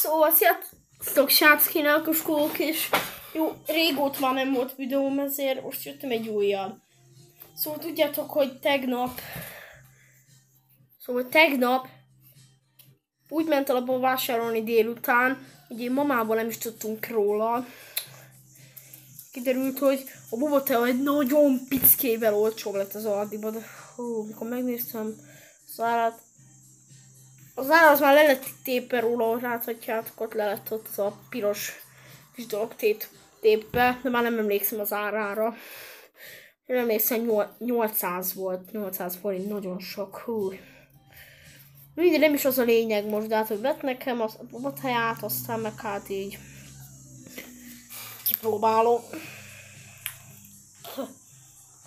Szóval sziasztok sráckénál, kuskolók, és jó, régóta már nem volt videóm, ezért most jöttem egy újjal. Szóval tudjátok, hogy tegnap úgy ment alapban vásárolni délután, hogy én mamával nem is tudtunk róla. Kiderült, hogy a Bobotea egy nagyon pickével olcsóbb lett az Aldiban, de mikor megnéztem az árat, az ára az már le lett tépve róla, láthatjátok, ott le lett ott az a piros kis dolog tépve, de már nem emlékszem az árára. Nem emlékszem, 800 volt, 800 forint, nagyon sok, hú. Mindig nem is az a lényeg most, de hát, hogy vett nekem a Boboteát, aztán meg hát így kipróbálom.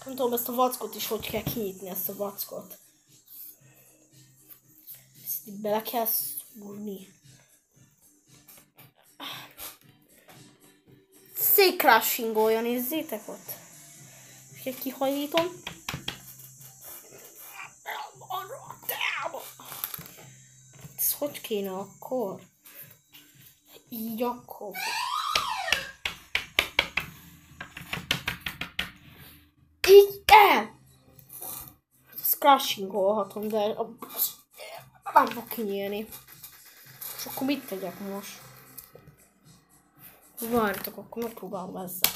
Nem tudom, ezt a vackot is hogy kell kinyitni, ezt a vackot. Ezt itt bele kell szúrni. Székrássingolja, nézzétek ott. És kihajítom. Ez hogy kéne akkor? Így akkor. Így el! Ezt crashingolhatom, de nem fog kinyílni. És akkor mit tegyek most? Várjatok, akkor megpróbálom ezzel.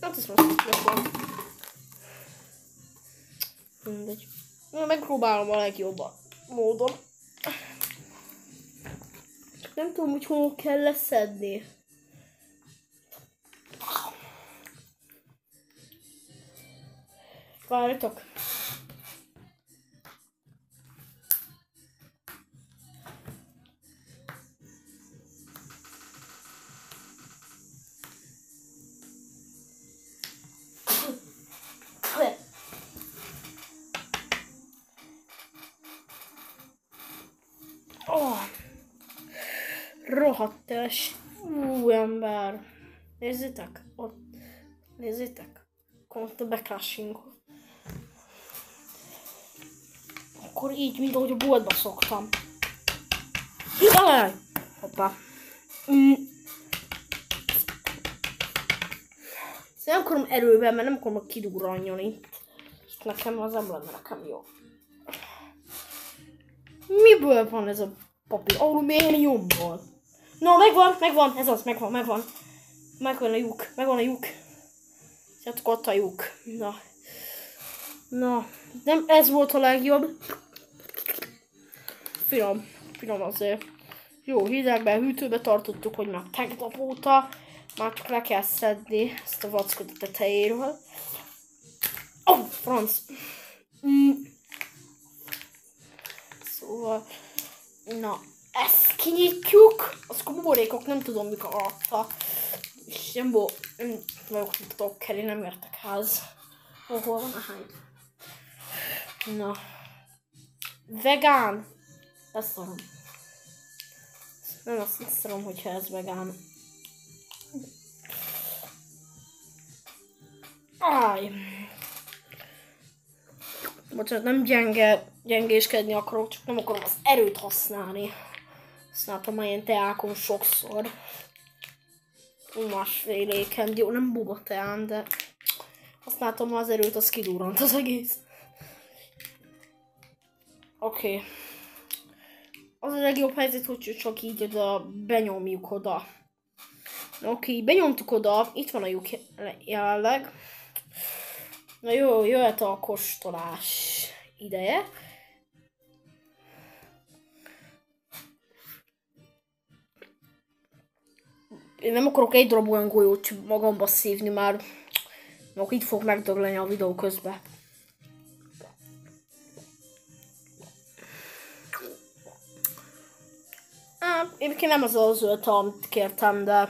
Hát ez rossz van. Mindegy. Megpróbálom a legjobb módon. Nem tudom, hogy hol kell leszedni. Várjatok. Rohadt es. Ember. Nézzétek. Ott. Nézzétek. Ott a becrashingol. Akkor így, mint ahogy a boltba szoktam. Jaj! Hoppá. Nem akarom erőben, mert nem akarom kidurranjon itt. Nekem az nem lenne nekem jó. Miből van ez a papír? Alumíniumból. No, megvan, ez az, megvan. Megvan a lyuk. Sziasztok, ott a lyuk. Na, nem ez volt a legjobb. Finom azért. Jó, hidegben, hűtőbe tartottuk, hogy már tegnap óta. Már csak le kell szedni ezt a vackot a tetejéről. Franc. Szóval, na, ezt kinyitjuk. Az a buborékok nem tudom mik alatta. És nem vagyok TikToker, nem értek ház. Hol van a hány? Na. Vegán. Ezt szarom. Nem azt szarom, hogyha ez vegán. Áj. Bocsánat, nem gyengéskedni akarok, csak nem akarom az erőt használni. Használtam már ilyen teákon sokszor. Másféléken, jó, nem Boboteán, de használtam már az erőt, az kidurrant az egész. Oké. Az a legjobb helyzet, hogy csak így oda benyomjuk oda. Oké, benyomtuk oda, itt van a lyuk jelenleg. Na jó, jöhet a kóstolás ideje. Én nem akarok egy darab olyan golyót magamba szívni már, mert így fog megdögleni a videó közben. Egyébként nem az a zöld, amit kértem, de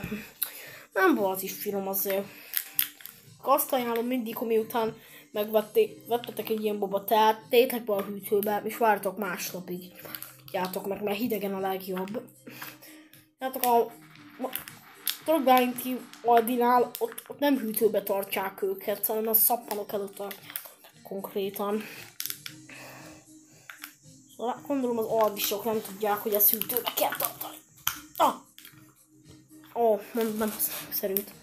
nem volt is finom azért. Azt ajánlom mindig, hogy miután vettetek egy ilyen Boboteát, tétek be a hűtőbe, és vártok másnapig. Játok meg, mert hidegen a legjobb. Játok a Trogánti Aldinál, ott nem hűtőbe tartják őket, hanem a szappanok előtt tartják konkrétan. Gondolom az aldisok nem tudják, hogy ezt hűtőbe kell tartani. Nem szerint.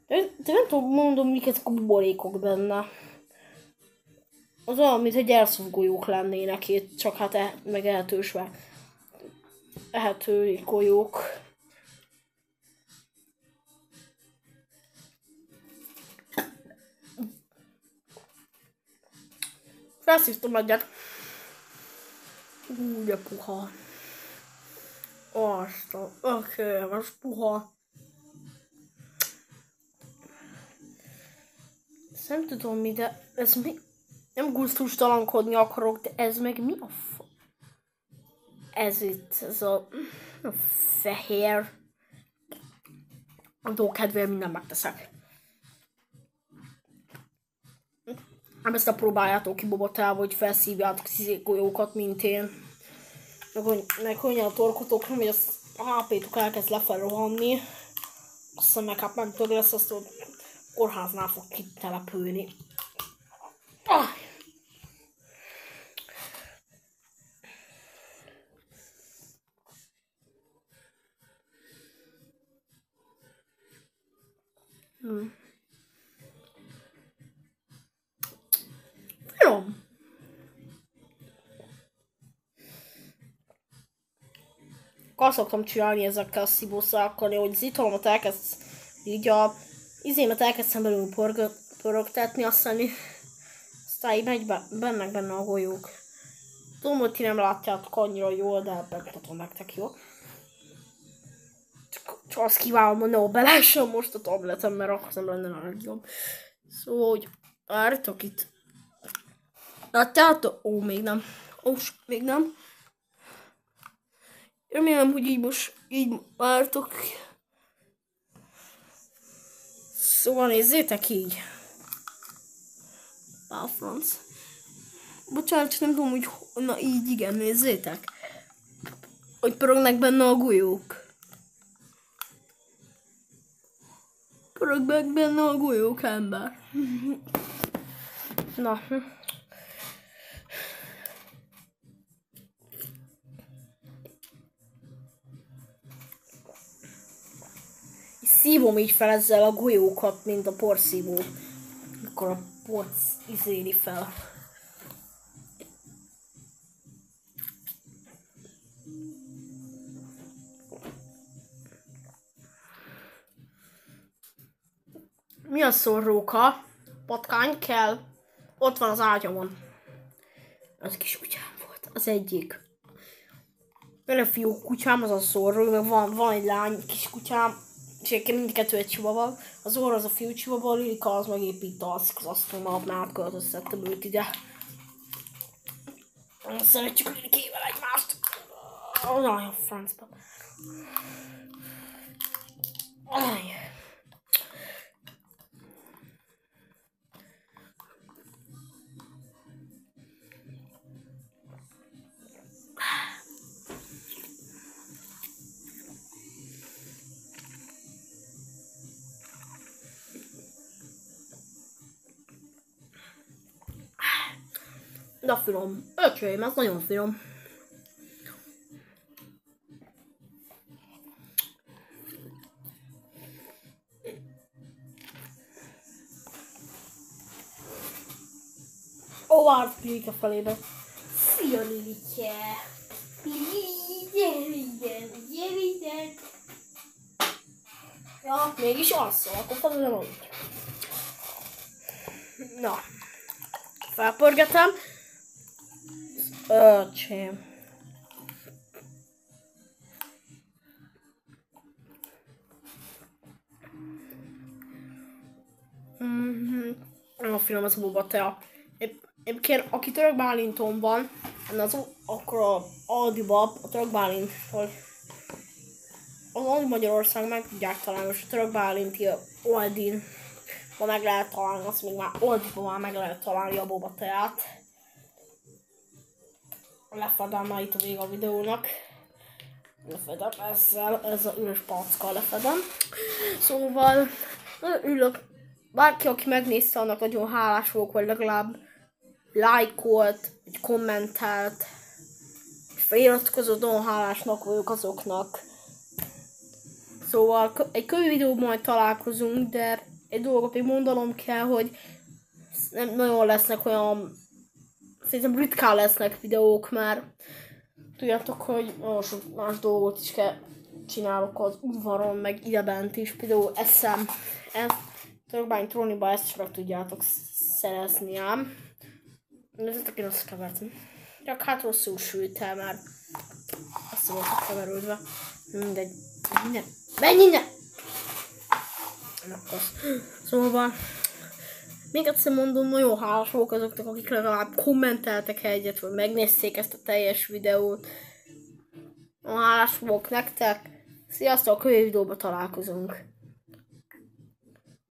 De nem tudom, mondom, mik ezek a buborékok benne. Az olyan, mint egy elszúrt golyók lennének itt, csak hát meg ehetősve. Ehető golyók. Felszívtam egyet. De puha. Oké, most puha. Nem tudom mi, de ez mi? Nem gusztustalankodni akarok, de ez meg mi a Ez itt, ez a fehér. A kedvéért minden megteszek. Nem ezt a próbáljátok ki Bobotával, hogy felszívjátok golyókat, mint én. Meg könnyen a torkotokra, hogy a HP-tok elkezd lefelé rohanni. Aztán meg hát nem tök lesz, azt a kórháznál fog kitelepülni. Finom. Azt szoktam csinálni ezekkel a szívószákkal, hogy az italomat elkezd így a izémet elkezdtem belül pörögtetni, aztán így megy benne a golyók. Tudom, hogy ti nem látjátok annyira jól, de megmutatom nektek, jó? Csak azt kívánom, hogy ne belássam most a tabletem, mert akkor nem lenne a legjobb. Szóval, hogy várjatok itt. Látjátok? Még nem. Még nem. Remélem, hogy így most így vártok. Szóval nézzétek így. Pál franc. Bocsánat, csak nem tudom, hogy na így igen, nézzétek. Hogy pörögnek benne a golyók. Pörögnek benne a golyók, ember. Na. Szívom így fel ezzel a golyókat, mint a porszívó. Akkor a port izéli fel. Mi a szorróka? Patkány kell. Ott van az ágyamon. Az kis kutyám volt. Az egyik. Van a fiú kutyám, az a szorró, meg van egy lány kis kutyám. És egyébként mindkettő egy csivával. Az orra az a fiú csivával, a Lilika az meg épp itt alszik, az azt mondom, már átköltöztettem őt ide. Szeretjük Lilikével egymást. Nagyon francba. De finom. Öcsém, ez nagyon finom. Ó, várt Lilike felébe. Szia, Lilike! Gyere. Ja, mégis alszol, akkor fazom aludt. Na. Felpörgetem. Öcsém. Nagyon finom az a bobatea. Egyébként, aki Török Bálinton van, akkor a Aldiba, a Török Bálint, az Aldi Magyarország meg tudják találni, most a Török Bálinti Aldin meg lehet találni, azt még már Aldiban már meg lehet találni a bobateát. Lefedem már itt a vége a videónak. Lefedem ezzel, ez a üres packkal lefedem. Szóval, ülök. Bárki, aki megnézte, annak nagyon hálás vagyok, vagy legalább lájkolt, vagy kommentelt. feliratkozott, nagyon hálásnak vagyok azoknak. Szóval egy kövi videóban majd találkozunk, de egy dolgot még mondanom kell, hogy nem nagyon lesznek olyan, szerintem ritkán lesznek videók már. Tudjátok, hogy nagyon sok más dolgot is kell csinálok az udvaron, meg idebent is. Például eszem, Turbine Tróniba ezt is meg tudjátok szerezni ám. Nézzétek, én azt kevertem. Csak hát rosszul sült el, mert azt voltak keverődve. Mindegy. Menj innen! Szóval még egyszer mondom, nagyon hálás vagyok azoknak, akik legalább kommenteltek egyet, vagy megnézték ezt a teljes videót. Nagyon hálás vagyok nektek. Sziasztok, a következő videóban találkozunk.